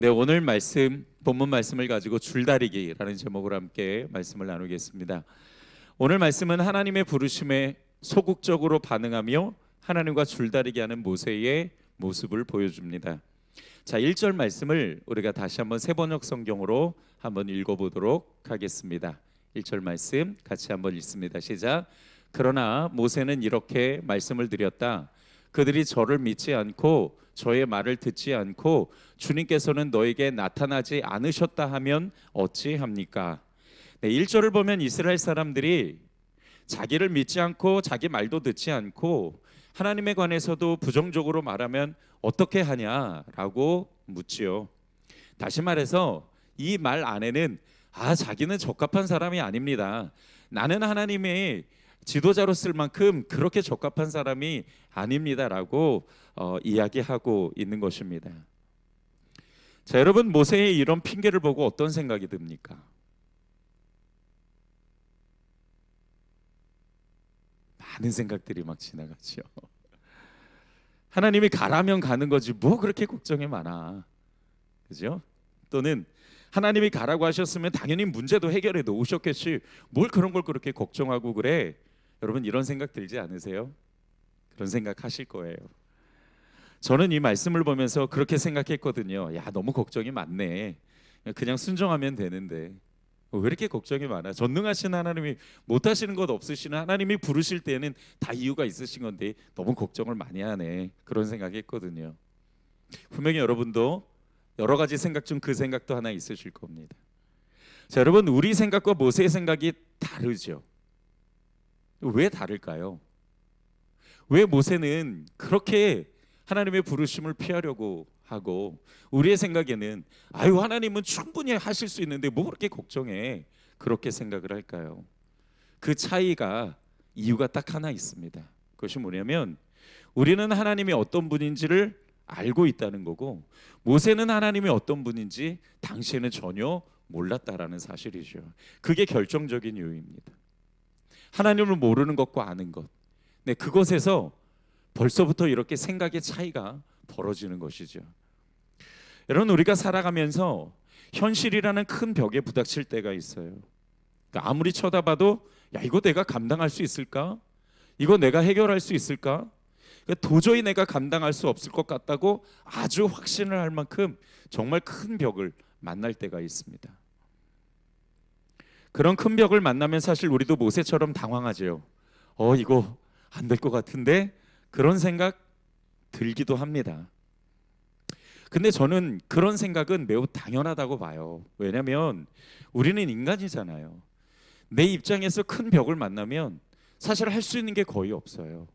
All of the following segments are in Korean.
네, 오늘 말씀 본문 말씀을 가지고 줄다리기라는 제목으로 함께 말씀을 나누겠습니다. 오늘 말씀은 하나님의 부르심에 소극적으로 반응하며 하나님과 줄다리기 하는 모세의 모습을 보여줍니다. 자, 1절 말씀을 우리가 다시 한번 새번역 성경으로 한번 읽어보도록 하겠습니다. 1절 말씀 같이 한번 읽습니다. 시작. 그러나 모세는 이렇게 말씀을 드렸다. 그들이 저를 믿지 않고 저의 말을 듣지 않고 주님께서는 너에게 나타나지 않으셨다 하면 어찌합니까? 네, 1절을 보면 이스라엘 사람들이 자기를 믿지 않고 자기 말도 듣지 않고 하나님에 관해서도 부정적으로 말하면 어떻게 하냐라고 묻지요. 다시 말해서 이 말 안에는 자기는 적합한 사람이 아닙니다. 나는 하나님의 지도자로 쓸 만큼 그렇게 적합한 사람이 아닙니다라고 이야기하고 있는 것입니다. 자, 여러분, 모세의 이런 핑계를 보고 어떤 생각이 듭니까? 많은 생각들이 막 지나가죠. 하나님이 가라면 가는 거지 뭐 그렇게 걱정이 많아, 그죠? 또는 하나님이 가라고 하셨으면 당연히 문제도 해결해 놓으셨겠지 뭘 그런 걸 그렇게 걱정하고 그래. 여러분, 이런 생각 들지 않으세요? 그런 생각 하실 거예요. 저는 이 말씀을 보면서 그렇게 생각했거든요. 야, 너무 걱정이 많네. 그냥 순종하면 되는데 왜 이렇게 걱정이 많아? 전능하신 하나님이 못하시는 것 없으시는 하나님이 부르실 때는 다 이유가 있으신 건데 너무 걱정을 많이 하네. 그런 생각했거든요. 분명히 여러분도 여러 가지 생각 중 그 생각도 하나 있으실 겁니다. 자, 여러분, 우리 생각과 모세의 생각이 다르죠. 왜 다를까요? 왜 모세는 그렇게 하나님의 부르심을 피하려고 하고 우리의 생각에는 하나님은 충분히 하실 수 있는데 뭐 그렇게 걱정해, 그렇게 생각을 할까요? 그 차이가 이유가 딱 하나 있습니다. 그것이 뭐냐면 우리는 하나님이 어떤 분인지를 알고 있다는 거고 모세는 하나님이 어떤 분인지 당시에는 전혀 몰랐다라는 사실이죠. 그게 결정적인 이유입니다. 하나님을 모르는 것과 아는 것, 네, 그것에서 벌써부터 이렇게 생각의 차이가 벌어지는 것이죠. 여러분, 우리가 살아가면서 현실이라는 큰 벽에 부닥칠 때가 있어요. 그러니까 아무리 쳐다봐도 이거 내가 감당할 수 있을까? 이거 내가 해결할 수 있을까? 그러니까 도저히 내가 감당할 수 없을 것 같다고 아주 확신을 할 만큼 정말 큰 벽을 만날 때가 있습니다. 그런 큰 벽을 만나면 사실 우리도 모세처럼 당황하죠. 이거 안 될 것 같은데, 그런 생각 들기도 합니다. 근데 저는 그런 생각은 매우 당연하다고 봐요. 왜냐하면 우리는 인간이잖아요. 내 입장에서 큰 벽을 만나면 사실 할 수 있는 게 거의 없어요.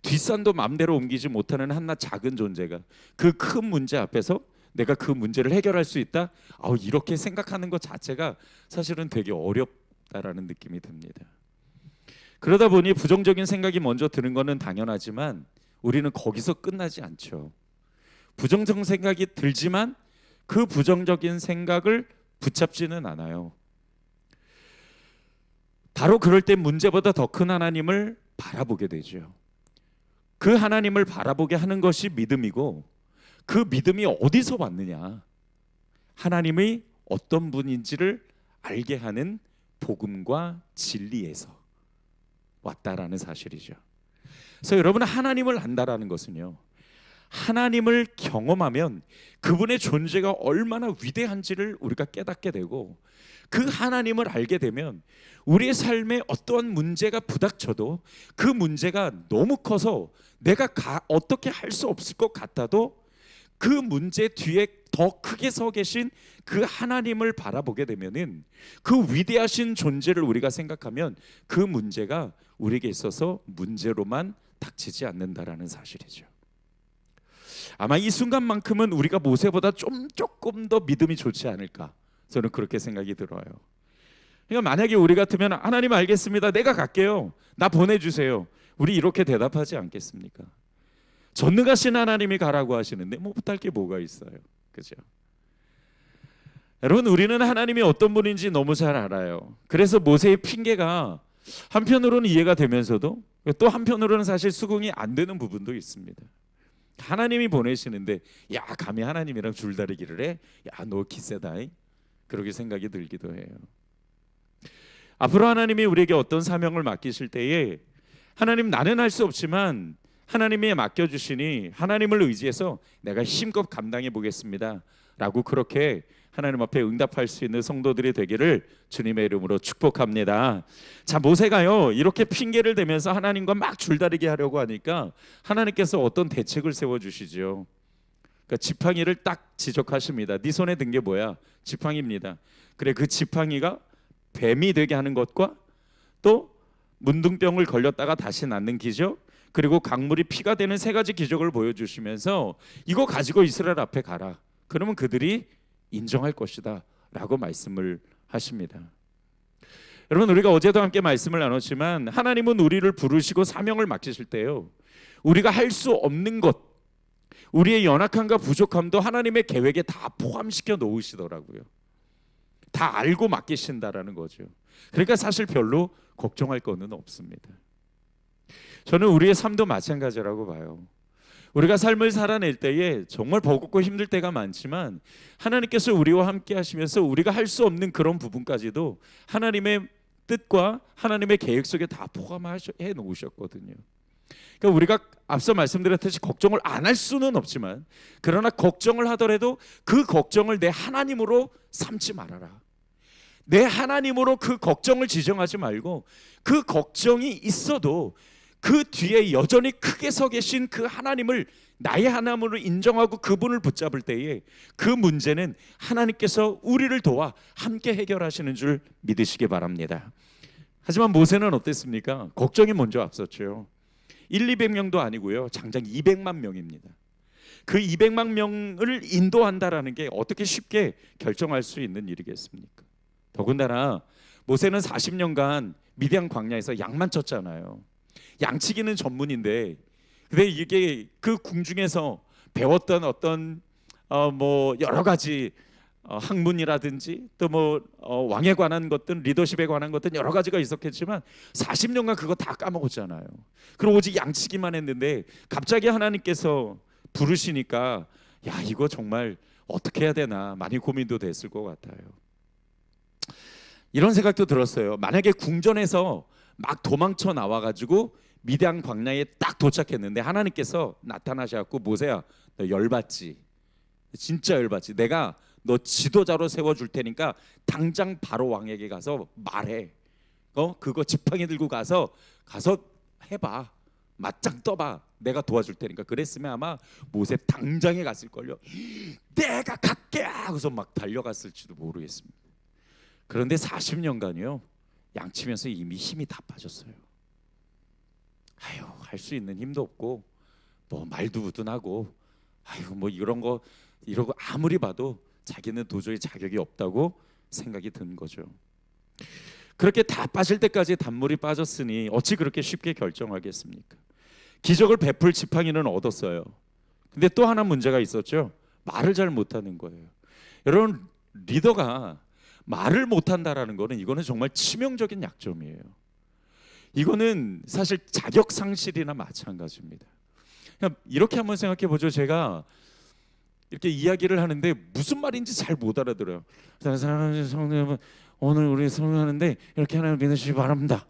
뒷산도 마음대로 옮기지 못하는 한낱 작은 존재가 그 큰 문제 앞에서 내가 그 문제를 해결할 수 있다? 이렇게 생각하는 것 자체가 사실은 되게 어렵다라는 느낌이 듭니다. 그러다 보니 부정적인 생각이 먼저 드는 것은 당연하지만 우리는 거기서 끝나지 않죠. 부정적인 생각이 들지만 그 부정적인 생각을 붙잡지는 않아요. 바로 그럴 때 문제보다 더 큰 하나님을 바라보게 되죠. 그 하나님을 바라보게 하는 것이 믿음이고 그 믿음이 어디서 왔느냐? 하나님이 어떤 분인지를 알게 하는 복음과 진리에서 왔다라는 사실이죠. 그래서 여러분, 하나님을 안다라는 것은요, 하나님을 경험하면 그분의 존재가 얼마나 위대한지를 우리가 깨닫게 되고 그 하나님을 알게 되면 우리의 삶에 어떠한 문제가 부닥쳐도 그 문제가 너무 커서 내가 어떻게 할 수 없을 것 같아도 그 문제 뒤에 더 크게 서 계신 그 하나님을 바라보게 되면은 그 위대하신 존재를 우리가 생각하면 그 문제가 우리에게 있어서 문제로만 닥치지 않는다라는 사실이죠. 아마 이 순간만큼은 우리가 모세보다 조금 더 믿음이 좋지 않을까, 저는 그렇게 생각이 들어요. 그러니까 만약에 우리 같으면 하나님 알겠습니다, 내가 갈게요, 나 보내주세요, 우리 이렇게 대답하지 않겠습니까? 전능하신 하나님이 가라고 하시는데 뭐 못할 게 뭐가 있어요, 그죠? 여러분, 우리는 하나님이 어떤 분인지 너무 잘 알아요. 그래서 모세의 핑계가 한편으로는 이해가 되면서도 또 한편으로는 사실 수긍이 안 되는 부분도 있습니다. 하나님이 보내시는데 야 감히 하나님이랑 줄다리기를 해? 야 너 기세다잉? 그렇게 생각이 들기도 해요. 앞으로 하나님이 우리에게 어떤 사명을 맡기실 때에 하나님 나는 할 수 없지만 하나님이 맡겨주시니 하나님을 의지해서 내가 힘껏 감당해 보겠습니다 라고 그렇게 하나님 앞에 응답할 수 있는 성도들이 되기를 주님의 이름으로 축복합니다. 자, 모세가요 이렇게 핑계를 대면서 하나님과 막 줄다리기 하려고 하니까 하나님께서 어떤 대책을 세워주시죠. 그러니까 지팡이를 딱 지적하십니다. 네 손에 든 게 뭐야? 지팡이입니다. 그래, 그 지팡이가 뱀이 되게 하는 것과 또 문둥병을 걸렸다가 다시 낫는 기적, 그리고 강물이 피가 되는 세 가지 기적을 보여주시면서 이거 가지고 이스라엘 앞에 가라. 그러면 그들이 인정할 것이다 라고 말씀을 하십니다. 여러분, 우리가 어제도 함께 말씀을 나눴지만 하나님은 우리를 부르시고 사명을 맡기실 때요 우리가 할 수 없는 것, 우리의 연약함과 부족함도 하나님의 계획에 다 포함시켜 놓으시더라고요. 다 알고 맡기신다라는 거죠. 그러니까 사실 별로 걱정할 거는 없습니다. 저는 우리의 삶도 마찬가지라고 봐요. 우리가 삶을 살아낼 때에 정말 버겁고 힘들 때가 많지만 하나님께서 우리와 함께 하시면서 우리가 할 수 없는 그런 부분까지도 하나님의 뜻과 하나님의 계획 속에 다 포함해 놓으셨거든요. 그러니까 우리가 앞서 말씀드렸듯이 걱정을 안 할 수는 없지만 그러나 걱정을 하더라도 그 걱정을 내 하나님으로 삼지 말아라. 내 하나님으로 그 걱정을 지정하지 말고 그 걱정이 있어도 그 뒤에 여전히 크게 서 계신 그 하나님을 나의 하나님으로 인정하고 그분을 붙잡을 때에 그 문제는 하나님께서 우리를 도와 함께 해결하시는 줄 믿으시기 바랍니다. 하지만 모세는 어땠습니까? 걱정이 먼저 앞섰죠. 1,200명도 아니고요. 장장 200만 명입니다. 그 200만 명을 인도한다라는 게 어떻게 쉽게 결정할 수 있는 일이겠습니까? 더군다나 모세는 40년간 미디안 광야에서 양만 쳤잖아요. 양치기는 전문인데, 근데 이게 그 궁중에서 배웠던 어떤 뭐 여러 가지 학문이라든지 또 뭐 왕에 관한 것들, 리더십에 관한 것들 여러 가지가 있었겠지만 40년간 그거 다 까먹었잖아요. 그리고 오직 양치기만 했는데 갑자기 하나님께서 부르시니까 야 이거 정말 어떻게 해야 되나 많이 고민도 됐을 것 같아요. 이런 생각도 들었어요. 만약에 궁전에서 막 도망쳐 나와가지고 미디안 광야에 딱 도착했는데 하나님께서 나타나셔갖고 모세야 너 열받지? 진짜 열받지? 내가 너 지도자로 세워줄 테니까 당장 바로 왕에게 가서 말해. 그거 지팡이 들고 가서 해봐. 맞짱 떠봐. 내가 도와줄 테니까. 그랬으면 아마 모세 당장에 갔을걸요. 내가 갈게 하고서 막 달려갔을지도 모르겠습니다. 그런데 40년간이요 양치면서 이미 힘이 다 빠졌어요. 아유 할 수 있는 힘도 없고 뭐 말도 우둔하고 아유 뭐 이런 거 이러고 아무리 봐도 자기는 도저히 자격이 없다고 생각이 든 거죠. 그렇게 다 빠질 때까지 단물이 빠졌으니 어찌 그렇게 쉽게 결정하겠습니까? 기적을 베풀 지팡이는 얻었어요. 근데 또 하나 문제가 있었죠. 말을 잘 못하는 거예요. 여러분 리더가 말을 못한다라는 거는 이거는 정말 치명적인 약점이에요. 이거는 사실 자격 상실이나 마찬가지입니다. 그냥 이렇게 한번 생각해 보죠. 제가 이렇게 이야기를 하는데 무슨 말인지 잘 못 알아들어요. 사랑하는 성도여러분, 오늘 우리 설교하는데 이렇게 하나님 믿으시기 바랍니다.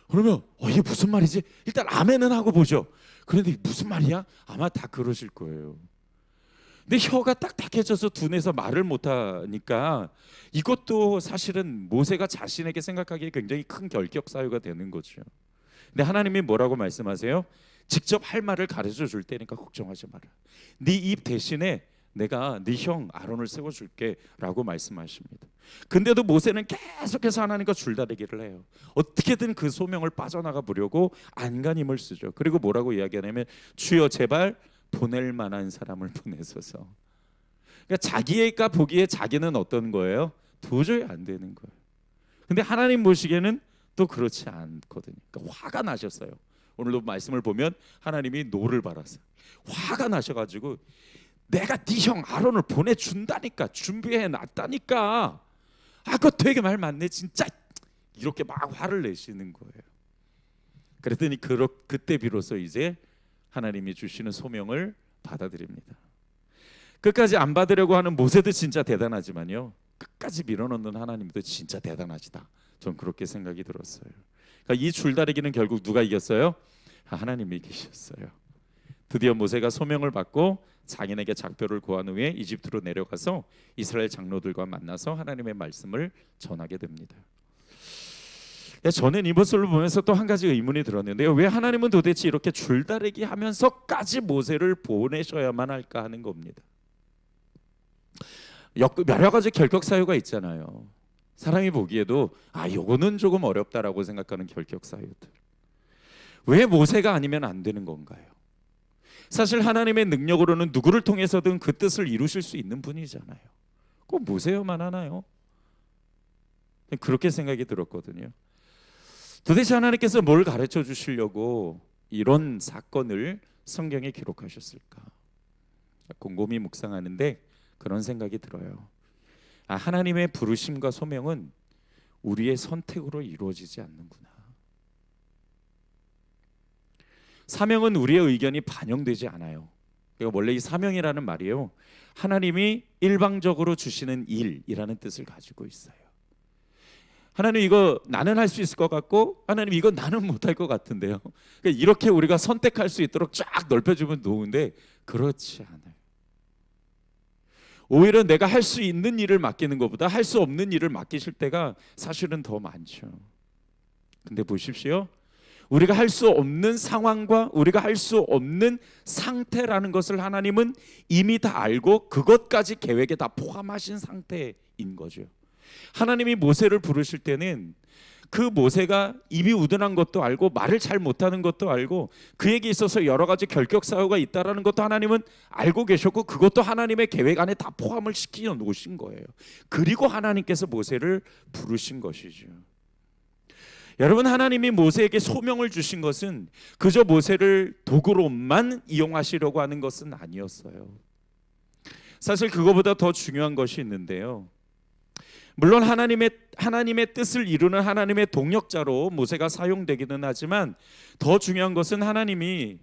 그러면 이게 무슨 말이지? 일단 아멘은 하고 보죠. 그런데 무슨 말이야? 아마 다 그러실 거예요. 근데 혀가 딱딱해져서 둔해서 말을 못하니까 이것도 사실은 모세가 자신에게 생각하기에 굉장히 큰 결격 사유가 되는 거죠. 근데 하나님이 뭐라고 말씀하세요? 직접 할 말을 가르쳐 줄 테니까 걱정하지 마라. 네 입 대신에 내가 네 형 아론을 세워줄게 라고 말씀하십니다. 근데도 모세는 계속해서 하나님과 줄다리기를 해요. 어떻게든 그 소명을 빠져나가 보려고 안간힘을 쓰죠. 그리고 뭐라고 이야기하냐면 주여 제발 보낼 만한 사람을 보내소서. 그러니까 자기가 보기에 자기는 어떤 거예요? 도저히 안 되는 거예요. 근데 하나님 보시기에는 또 그렇지 않거든요. 그러니까 화가 나셨어요. 오늘도 말씀을 보면 하나님이 노를 발하세요. 화가 나셔가지고 내가 네 형 아론을 보내준다니까, 준비해 놨다니까. 그거 되게 말 많네 진짜. 이렇게 막 화를 내시는 거예요. 그랬더니 그때 비로소 이제 하나님이 주시는 소명을 받아들입니다. 끝까지 안 받으려고 하는 모세도 진짜 대단하지만요, 끝까지 밀어넣는 하나님도 진짜 대단하시다. 전 그렇게 생각이 들었어요. 그러니까 이 줄다리기는 결국 누가 이겼어요? 하나님이 이기셨어요. 드디어 모세가 소명을 받고 장인에게 작별을 구한 후에 이집트로 내려가서 이스라엘 장로들과 만나서 하나님의 말씀을 전하게 됩니다. 저는 이 모습을 보면서 또 한 가지 의문이 들었는데요. 왜 하나님은 도대체 이렇게 줄다리기 하면서까지 모세를 보내셔야만 할까 하는 겁니다. 여러 가지 결격 사유가 있잖아요. 사람이 보기에도 요거는 조금 어렵다라고 생각하는 결격 사유들. 왜 모세가 아니면 안 되는 건가요? 사실 하나님의 능력으로는 누구를 통해서든 그 뜻을 이루실 수 있는 분이잖아요. 꼭 모세여만 하나요? 그렇게 생각이 들었거든요. 도대체 하나님께서 뭘 가르쳐 주시려고 이런 사건을 성경에 기록하셨을까? 곰곰이 묵상하는데 그런 생각이 들어요. 하나님의 부르심과 소명은 우리의 선택으로 이루어지지 않는구나. 사명은 우리의 의견이 반영되지 않아요. 그러니까 원래 이 사명이라는 말이에요, 하나님이 일방적으로 주시는 일이라는 뜻을 가지고 있어요. 하나님 이거 나는 할 수 있을 것 같고, 하나님 이거 나는 못할 것 같은데요. 그러니까 이렇게 우리가 선택할 수 있도록 쫙 넓혀주면 좋은데 그렇지 않아요. 오히려 내가 할 수 있는 일을 맡기는 것보다 할 수 없는 일을 맡기실 때가 사실은 더 많죠. 근데 보십시오, 우리가 할 수 없는 상황과 우리가 할 수 없는 상태라는 것을 하나님은 이미 다 알고 그것까지 계획에 다 포함하신 상태인 거죠. 하나님이 모세를 부르실 때는 그 모세가 입이 우둔한 것도 알고 말을 잘 못하는 것도 알고 그에게 있어서 여러 가지 결격 사유가 있다라는 것도 하나님은 알고 계셨고, 그것도 하나님의 계획 안에 다 포함을 시켜 놓으신 거예요. 그리고 하나님께서 모세를 부르신 것이죠. 여러분, 하나님이 모세에게 소명을 주신 것은 그저 모세를 도구로만 이용하시려고 하는 것은 아니었어요. 사실 그거보다 더 중요한 것이 있는데요. 물론 하나님의 뜻을 이루는 하나님의 동역자로 모세가 사용되기는 하지만 더 중요한 것은 하나님이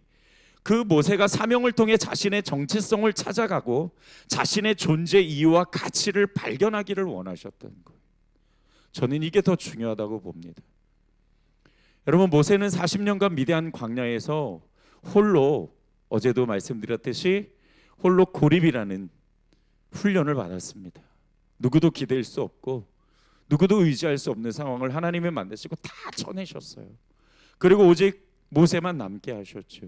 그 모세가 사명을 통해 자신의 정체성을 찾아가고 자신의 존재 이유와 가치를 발견하기를 원하셨던 거예요. 저는 이게 더 중요하다고 봅니다. 여러분, 모세는 40년간 미디안 광야에서 홀로, 어제도 말씀드렸듯이 홀로 고립이라는 훈련을 받았습니다. 누구도 기댈 수 없고 누구도 의지할 수 없는 상황을 하나님이 만드시고 다 쳐내셨어요. 그리고 오직 모세만 남게 하셨죠.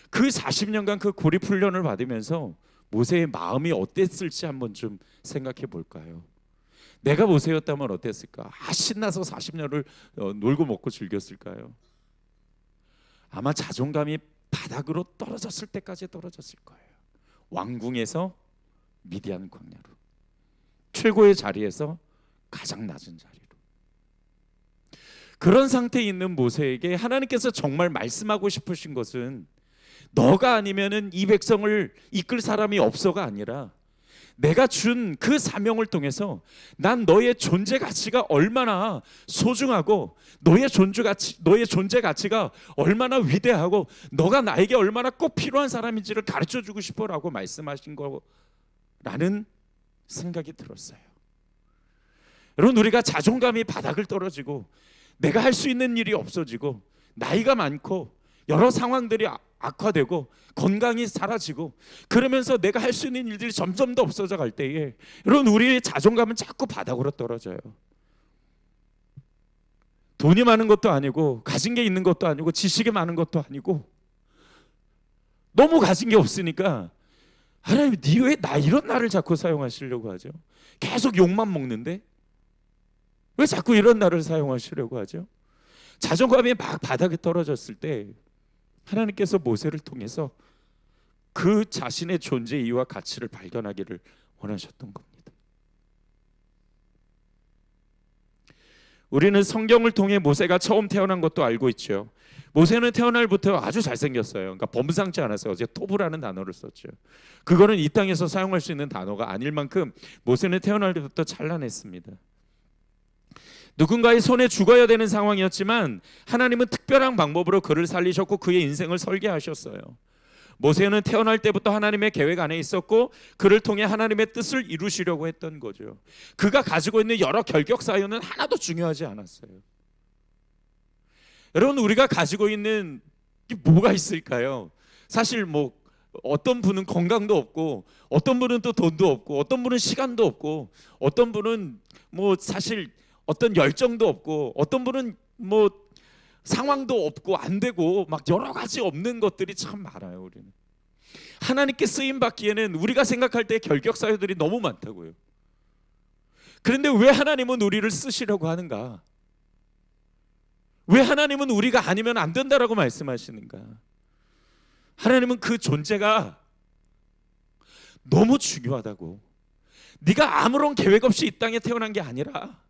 그 40년간 그 고립 훈련을 받으면서 모세의 마음이 어땠을지 한번 좀 생각해 볼까요? 내가 모세였다면 어땠을까? 신나서 40년을 놀고 먹고 즐겼을까요? 아마 자존감이 바닥으로 떨어졌을 때까지 떨어졌을 거예요. 왕궁에서 미디안 광야로, 최고의 자리에서 가장 낮은 자리로. 그런 상태에 있는 모세에게 하나님께서 정말 말씀하고 싶으신 것은 너가 아니면은 이 백성을 이끌 사람이 없어가 아니라 내가 준 그 사명을 통해서 난 너의 존재 가치가 얼마나 소중하고 너의 존재 가치가 얼마나 위대하고 너가 나에게 얼마나 꼭 필요한 사람인지를 가르쳐 주고 싶어라고 말씀하신 거라는 생각이 들었어요. 여러분, 우리가 자존감이 바닥을 떨어지고 내가 할 수 있는 일이 없어지고 나이가 많고 여러 상황들이 악화되고 건강이 사라지고 그러면서 내가 할 수 있는 일들이 점점 더 없어져 갈 때에 여러분, 우리의 자존감은 자꾸 바닥으로 떨어져요. 돈이 많은 것도 아니고 가진 게 있는 것도 아니고 지식이 많은 것도 아니고 너무 가진 게 없으니까 하나님, 네 왜 이런 나를 자꾸 사용하시려고 하죠? 계속 욕만 먹는데 왜 자꾸 이런 나를 사용하시려고 하죠? 자존감이 막 바닥에 떨어졌을 때 하나님께서 모세를 통해서 그 자신의 존재 이유와 가치를 발견하기를 원하셨던 겁니다. 우리는 성경을 통해 모세가 처음 태어난 것도 알고 있죠. 모세는 태어날부터 아주 잘생겼어요. 그러니까 범상치 않았어요. 어제 토브라는 단어를 썼죠. 그거는 이 땅에서 사용할 수 있는 단어가 아닐 만큼 모세는 태어날 때부터 찬란했습니다. 누군가의 손에 죽어야 되는 상황이었지만 하나님은 특별한 방법으로 그를 살리셨고 그의 인생을 설계하셨어요. 모세는 태어날 때부터 하나님의 계획 안에 있었고 그를 통해 하나님의 뜻을 이루시려고 했던 거죠. 그가 가지고 있는 여러 결격 사유는 하나도 중요하지 않았어요. 여러분, 우리가 가지고 있는 게 뭐가 있을까요? 사실 뭐 어떤 분은 건강도 없고, 어떤 분은 또 돈도 없고, 어떤 분은 시간도 없고, 어떤 분은 뭐 사실 어떤 열정도 없고, 어떤 분은 뭐 상황도 없고 안 되고 막 여러 가지 없는 것들이 참 많아요. 우리는 하나님께 쓰임 받기에는 우리가 생각할 때 결격 사유들이 너무 많다고요. 그런데 왜 하나님은 우리를 쓰시려고 하는가? 왜 하나님은 우리가 아니면 안 된다라고 말씀하시는가? 하나님은 그 존재가 너무 중요하다고. 네가 아무런 계획 없이 이 땅에 태어난 게 아니라,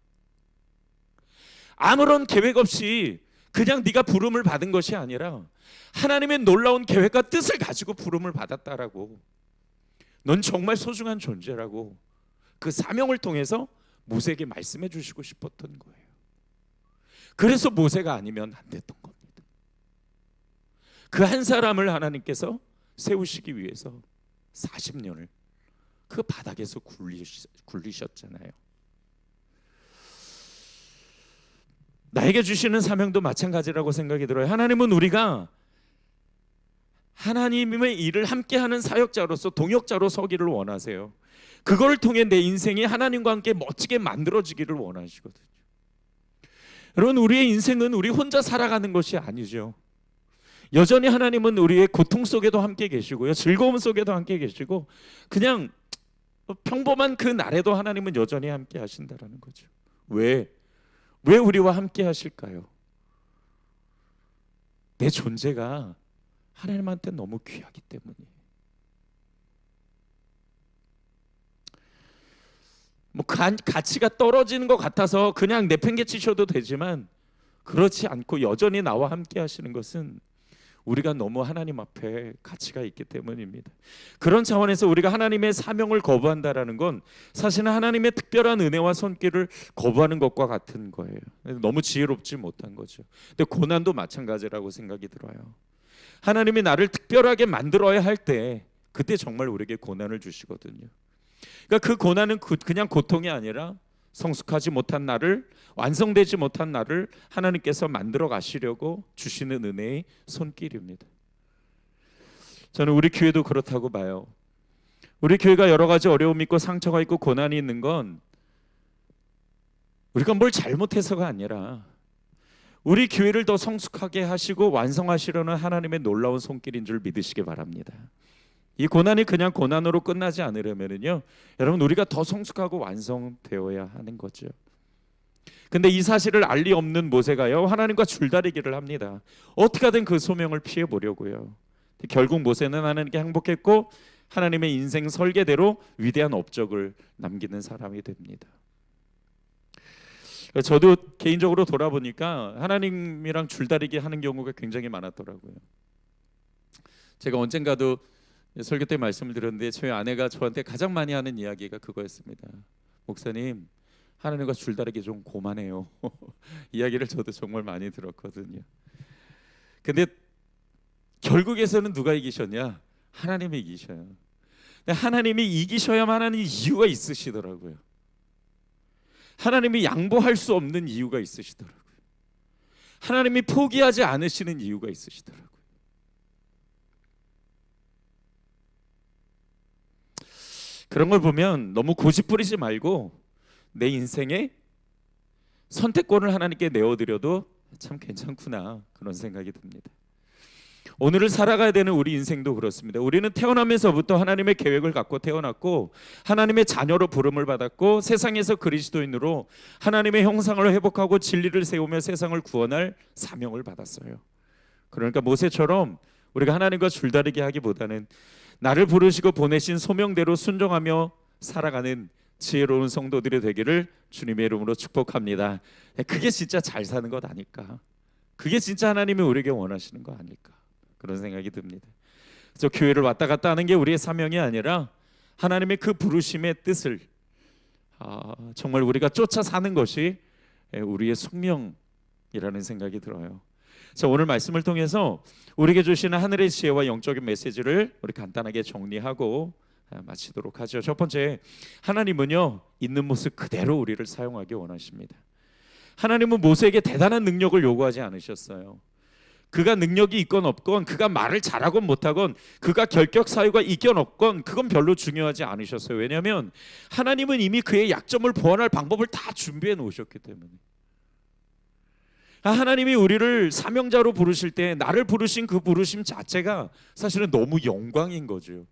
아무런 계획 없이 그냥 네가 부름을 받은 것이 아니라 하나님의 놀라운 계획과 뜻을 가지고 부름을 받았다라고. 넌 정말 소중한 존재라고 그 사명을 통해서 모세에게 말씀해 주시고 싶었던 거예요. 그래서 모세가 아니면 안 됐던 겁니다. 그 한 사람을 하나님께서 세우시기 위해서 40년을 그 바닥에서 굴리셨잖아요. 나에게 주시는 사명도 마찬가지라고 생각이 들어요. 하나님은 우리가 하나님의 일을 함께하는 사역자로서 동역자로 서기를 원하세요. 그걸 통해 내 인생이 하나님과 함께 멋지게 만들어지기를 원하시거든요. 여러분, 우리의 인생은 우리 혼자 살아가는 것이 아니죠. 여전히 하나님은 우리의 고통 속에도 함께 계시고요, 즐거움 속에도 함께 계시고, 그냥 평범한 그 날에도 하나님은 여전히 함께 하신다라는 거죠. 왜 우리와 함께 하실까요? 내 존재가 하나님한테 너무 귀하기 때문이에요. 뭐 가치가 떨어지는 것 같아서 그냥 내팽개치셔도 되지만 그렇지 않고 여전히 나와 함께 하시는 것은 우리가 너무 하나님 앞에 가치가 있기 때문입니다. 그런 차원에서 우리가 하나님의 사명을 거부한다라는 건 사실은 하나님의 특별한 은혜와 손길을 거부하는 것과 같은 거예요. 너무 지혜롭지 못한 거죠. 근데 고난도 마찬가지라고 생각이 들어요. 하나님이 나를 특별하게 만들어야 할 때 그때 정말 우리에게 고난을 주시거든요. 그러니까 그 고난은 그냥 고통이 아니라 성숙하지 못한 나를, 완성되지 못한 나를 하나님께서 만들어 가시려고 주시는 은혜의 손길입니다. 저는 우리 교회도 그렇다고 봐요. 우리 교회가 여러 가지 어려움이 있고 상처가 있고 고난이 있는 건 우리가 뭘 잘못해서가 아니라 우리 교회를 더 성숙하게 하시고 완성하시려는 하나님의 놀라운 손길인 줄 믿으시기 바랍니다. 이 고난이 그냥 고난으로 끝나지 않으려면요, 여러분, 우리가 더 성숙하고 완성되어야 하는 거죠. 근데 이 사실을 알 리 없는 모세가요, 하나님과 줄다리기를 합니다. 어떻게 하든 그 소명을 피해 보려고요. 결국 모세는 하나님께 행복했고 하나님의 인생 설계대로 위대한 업적을 남기는 사람이 됩니다. 저도 개인적으로 돌아보니까 하나님이랑 줄다리기 하는 경우가 굉장히 많았더라고요. 제가 언젠가도 설교 때 말씀을 드렸는데 저희 아내가 저한테 가장 많이 하는 이야기가 그거였습니다. 목사님, 하나님과 줄다리기 좀 고만해요. 이야기를 저도 정말 많이 들었거든요. 근데 결국에서는 누가 이기셨냐? 하나님이 이기셔요. 근데 하나님이 이기셔야만 하는 이유가 있으시더라고요. 하나님이 양보할 수 없는 이유가 있으시더라고요. 하나님이 포기하지 않으시는 이유가 있으시더라고요. 그런 걸 보면 너무 고집부리지 말고 내 인생에 선택권을 하나님께 내어드려도 참 괜찮구나, 그런 생각이 듭니다. 오늘을 살아가야 되는 우리 인생도 그렇습니다. 우리는 태어나면서부터 하나님의 계획을 갖고 태어났고 하나님의 자녀로 부름을 받았고 세상에서 그리스도인으로 하나님의 형상을 회복하고 진리를 세우며 세상을 구원할 사명을 받았어요. 그러니까 모세처럼 우리가 하나님과 줄다리기 하기보다는 나를 부르시고 보내신 소명대로 순종하며 살아가는 지혜로운 성도들이 되기를 주님의 이름으로 축복합니다. 그게 진짜 잘 사는 것 아닐까? 그게 진짜 하나님이 우리에게 원하시는 거 아닐까? 그런 생각이 듭니다. 그래서 교회를 왔다 갔다 하는 게 우리의 사명이 아니라 하나님의 그 부르심의 뜻을 정말 우리가 쫓아 사는 것이 우리의 숙명이라는 생각이 들어요. 자, 오늘 말씀을 통해서 우리에게 주시는 하늘의 지혜와 영적인 메시지를 우리 간단하게 정리하고 마치도록 하죠. 첫 번째, 하나님은요 있는 모습 그대로 우리를 사용하기 원하십니다. 하나님은 모세에게 대단한 능력을 요구하지 않으셨어요. 그가 능력이 있건 없건, 그가 말을 잘하건 못하건, 그가 결격 사유가 있건 없건 그건 별로 중요하지 않으셨어요. 왜냐하면 하나님은 이미 그의 약점을 보완할 방법을 다 준비해 놓으셨기 때문에. 하나님이 우리를 사명자로 부르실 때 나를 부르신 그 부르심 자체가 사실은 너무 영광인 거죠.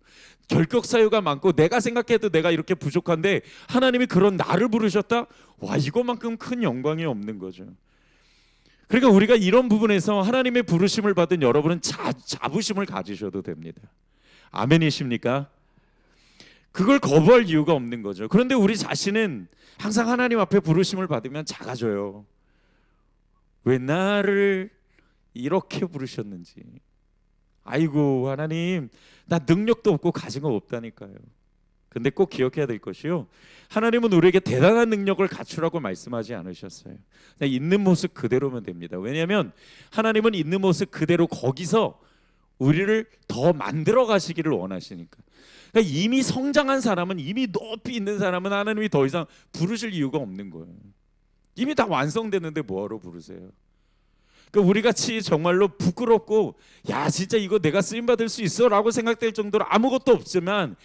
결격 사유가 많고 내가 생각해도 내가 이렇게 부족한데 하나님이 그런 나를 부르셨다? 와, 이거만큼 큰 영광이 없는 거죠. 그러니까 우리가 이런 부분에서 하나님의 부르심을 받은 여러분은 자부심을 가지셔도 됩니다. 아멘이십니까? 그걸 거부할 이유가 없는 거죠. 그런데 우리 자신은 항상 하나님 앞에 부르심을 받으면 작아져요. 왜 나를 이렇게 부르셨는지. 아이고 하나님, 나 능력도 없고 가진 거 없다니까요. 근데 꼭 기억해야 될 것이요, 하나님은 우리에게 대단한 능력을 갖추라고 말씀하지 않으셨어요. 그냥 있는 모습 그대로면 됩니다. 왜냐하면 하나님은 있는 모습 그대로 거기서 우리를 더 만들어 가시기를 원하시니까. 그러니까 이미 성장한 사람은, 이미 높이 있는 사람은 하나님이 더 이상 부르실 이유가 없는 거예요. 이미 다 완성됐는데 뭐하러 부르세요? 그러니까 우리 같이 정말로 부끄럽고 야 진짜 이거 내가 쓰임받을 수 있어 라고 생각될 정도로 아무것도 없지만,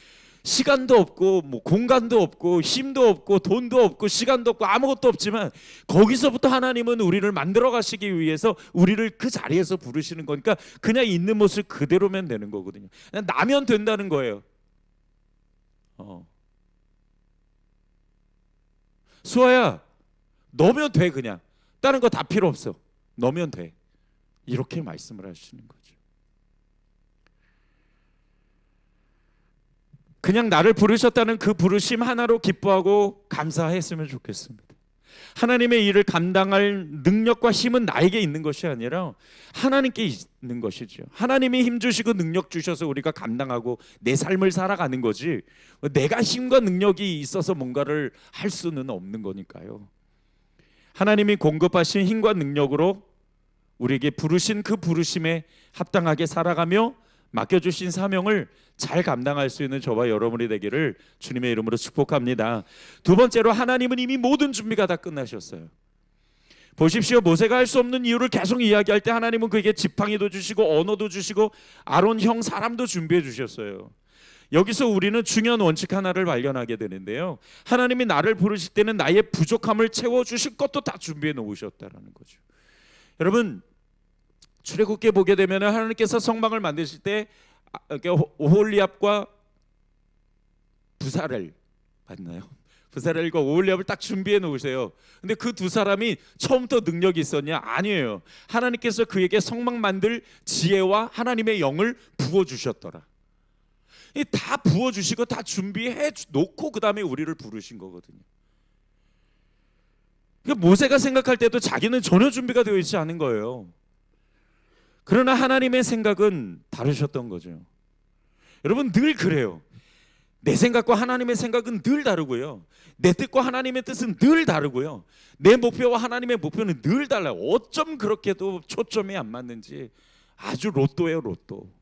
시간도 없고 뭐 공간도 없고 힘도 없고 돈도 없고 시간도 없고 아무것도 없지만, 거기서부터 하나님은 우리를 만들어 가시기 위해서 우리를 그 자리에서 부르시는 거니까 그냥 있는 모습 그대로면 되는 거거든요. 그냥 나면 된다는 거예요. 수아야, 너면 돼. 그냥 다른 거 다 필요 없어. 너면 돼. 이렇게 말씀을 하시는 거죠. 그냥 나를 부르셨다는 그 부르심 하나로 기뻐하고 감사했으면 좋겠습니다. 하나님의 일을 감당할 능력과 힘은 나에게 있는 것이 아니라 하나님께 있는 것이죠. 하나님이 힘 주시고 능력 주셔서 우리가 감당하고 내 삶을 살아가는 거지, 내가 힘과 능력이 있어서 뭔가를 할 수는 없는 거니까요. 하나님이 공급하신 힘과 능력으로 우리에게 부르신 그 부르심에 합당하게 살아가며 맡겨주신 사명을 잘 감당할 수 있는 저와 여러분이 되기를 주님의 이름으로 축복합니다. 두 번째로, 하나님은 이미 모든 준비가 다 끝나셨어요. 보십시오. 모세가 할 수 없는 이유를 계속 이야기할 때 하나님은 그에게 지팡이도 주시고 언어도 주시고 아론 형 사람도 준비해 주셨어요. 여기서 우리는 중요한 원칙 하나를 발견하게 되는데요, 하나님이 나를 부르실 때는 나의 부족함을 채워주실 것도 다 준비해 놓으셨다는 거죠. 여러분, 출애굽기에 보게 되면 하나님께서 성막을 만드실 때 오홀리압과 부사렐 맞나요? 부사렐과 오홀리압을 딱 준비해 놓으세요. 근데 그 두 사람이 처음부터 능력이 있었냐? 아니에요. 하나님께서 그에게 성막 만들 지혜와 하나님의 영을 부어주셨더라. 다 부어주시고 다 준비해 놓고 그 다음에 우리를 부르신 거거든요. 그러니까 모세가 생각할 때도 자기는 전혀 준비가 되어 있지 않은 거예요. 그러나 하나님의 생각은 다르셨던 거죠. 여러분, 늘 그래요. 내 생각과 하나님의 생각은 늘 다르고요, 내 뜻과 하나님의 뜻은 늘 다르고요, 내 목표와 하나님의 목표는 늘 달라요. 어쩜 그렇게도 초점이 안 맞는지. 아주 로또예요, 로또.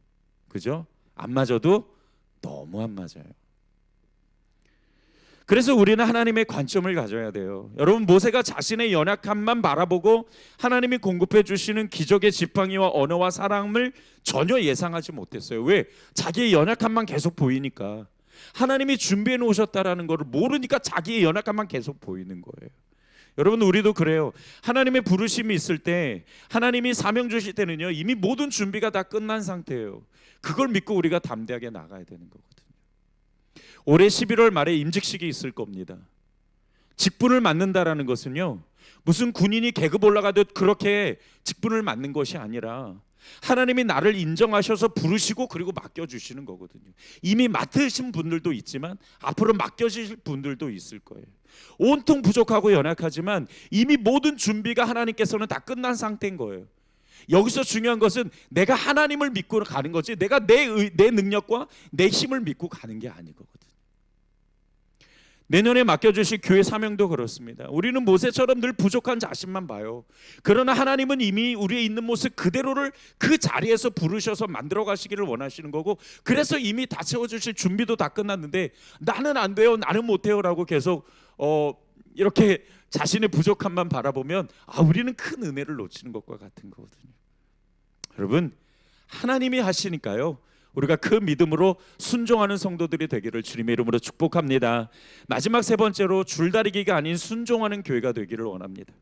그죠? 안 맞아도 너무 안 맞아요. 그래서 우리는 하나님의 관점을 가져야 돼요. 여러분, 모세가 자신의 연약함만 바라보고 하나님이 공급해 주시는 기적의 지팡이와 언어와 사랑을 전혀 예상하지 못했어요. 왜? 자기의 연약함만 계속 보이니까. 하나님이 준비해 놓으셨다라는 것을 모르니까 자기의 연약함만 계속 보이는 거예요. 여러분, 우리도 그래요. 하나님의 부르심이 있을 때, 하나님이 사명 주실 때는요, 이미 모든 준비가 다 끝난 상태예요. 그걸 믿고 우리가 담대하게 나가야 되는 거거든요. 올해 11월 말에 임직식이 있을 겁니다. 직분을 맡는다라는 것은요, 무슨 군인이 계급 올라가듯 그렇게 직분을 맡는 것이 아니라 하나님이 나를 인정하셔서 부르시고 그리고 맡겨주시는 거거든요. 이미 맡으신 분들도 있지만 앞으로 맡겨주실 분들도 있을 거예요. 온통 부족하고 연약하지만 이미 모든 준비가 하나님께서는 다 끝난 상태인 거예요. 여기서 중요한 것은 내가 하나님을 믿고 가는 거지, 내가 내 능력과 내 힘을 믿고 가는 게 아니거든요. 내년에 맡겨주실 교회 사명도 그렇습니다. 우리는 모세처럼 늘 부족한 자신만 봐요. 그러나 하나님은 이미 우리의 있는 모습 그대로를 그 자리에서 부르셔서 만들어 가시기를 원하시는 거고, 그래서 이미 다 채워주실 준비도 다 끝났는데 나는 안 돼요, 나는 못해요 라고 계속 이렇게 자신의 부족함만 바라보면 우리는 큰 은혜를 놓치는 것과 같은 거거든요. 여러분, 하나님이 하시니까요, 우리가 그 믿음으로 순종하는 성도들이 되기를 주님의 이름으로 축복합니다. 마지막 세 번째로, 줄다리기가 아닌 순종하는 교회가 되기를 원합니다.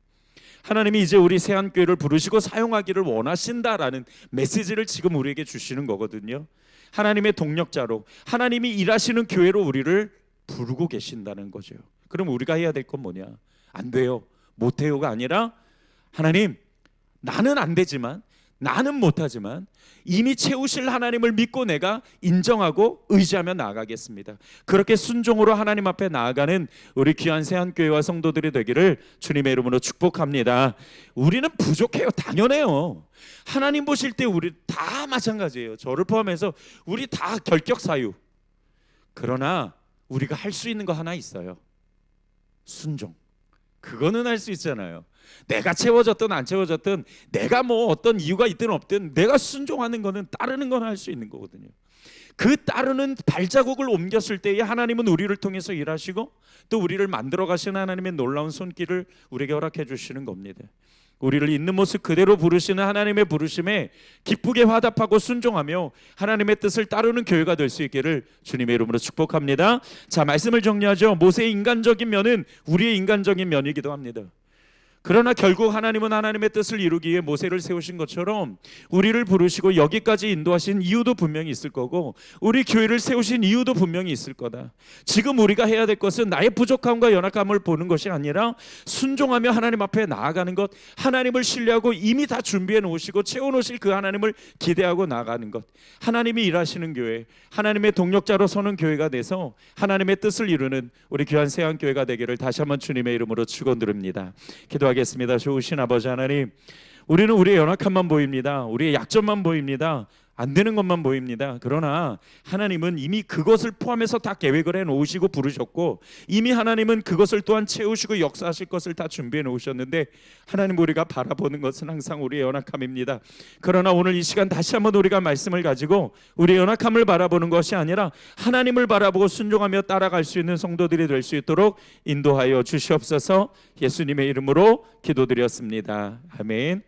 하나님이 이제 우리 세안교회를 부르시고 사용하기를 원하신다라는 메시지를 지금 우리에게 주시는 거거든요. 하나님의 동력자로, 하나님이 일하시는 교회로 우리를 부르고 계신다는 거죠. 그럼 우리가 해야 될 건 뭐냐? 안 돼요, 못해요가 아니라, 하나님, 나는 안 되지만, 나는 못하지만 이미 채우실 하나님을 믿고 내가 인정하고 의지하며 나아가겠습니다. 그렇게 순종으로 하나님 앞에 나아가는 우리 귀한 세안교회와 성도들이 되기를 주님의 이름으로 축복합니다. 우리는 부족해요, 당연해요. 하나님 보실 때 우리 다 마찬가지예요. 저를 포함해서 우리 다 결격사유. 그러나 우리가 할 수 있는 거 하나 있어요. 순종. 그거는 할 수 있잖아요. 내가 채워졌든 안 채워졌든, 내가 뭐 어떤 이유가 있든 없든 내가 순종하는 거는, 따르는 건 할 수 있는 거거든요. 그 따르는 발자국을 옮겼을 때에 하나님은 우리를 통해서 일하시고 또 우리를 만들어 가시는 하나님의 놀라운 손길을 우리에게 허락해 주시는 겁니다. 우리를 있는 모습 그대로 부르시는 하나님의 부르심에 기쁘게 화답하고 순종하며 하나님의 뜻을 따르는 교회가 될 수 있기를 주님의 이름으로 축복합니다. 자, 말씀을 정리하죠. 모세의 인간적인 면은 우리의 인간적인 면이기도 합니다. 그러나 결국 하나님은 하나님의 뜻을 이루기 위해 모세를 세우신 것처럼 우리를 부르시고 여기까지 인도하신 이유도 분명히 있을 거고, 우리 교회를 세우신 이유도 분명히 있을 거다. 지금 우리가 해야 될 것은 나의 부족함과 연약함을 보는 것이 아니라 순종하며 하나님 앞에 나아가는 것, 하나님을 신뢰하고 이미 다 준비해 놓으시고 채워 놓으실 그 하나님을 기대하고 나아가는 것, 하나님이 일하시는 교회, 하나님의 동력자로 서는 교회가 돼서 하나님의 뜻을 이루는 우리 귀한 세안교회가 되기를 다시 한번 주님의 이름으로 축원드립니다. 기도하겠습니다. 좋으신 아버지 하나님, 우리는 우리의 연약함만 보입니다. 우리의 약점만 보입니다. 안 되는 것만 보입니다. 그러나 하나님은 이미 그것을 포함해서 다 계획을 해놓으시고 부르셨고, 이미 하나님은 그것을 또한 채우시고 역사하실 것을 다 준비해 놓으셨는데, 하나님, 우리가 바라보는 것은 항상 우리의 연약함입니다. 그러나 오늘 이 시간 다시 한번 우리가 말씀을 가지고 우리의 연약함을 바라보는 것이 아니라 하나님을 바라보고 순종하며 따라갈 수 있는 성도들이 될 수 있도록 인도하여 주시옵소서. 예수님의 이름으로 기도드렸습니다. 아멘.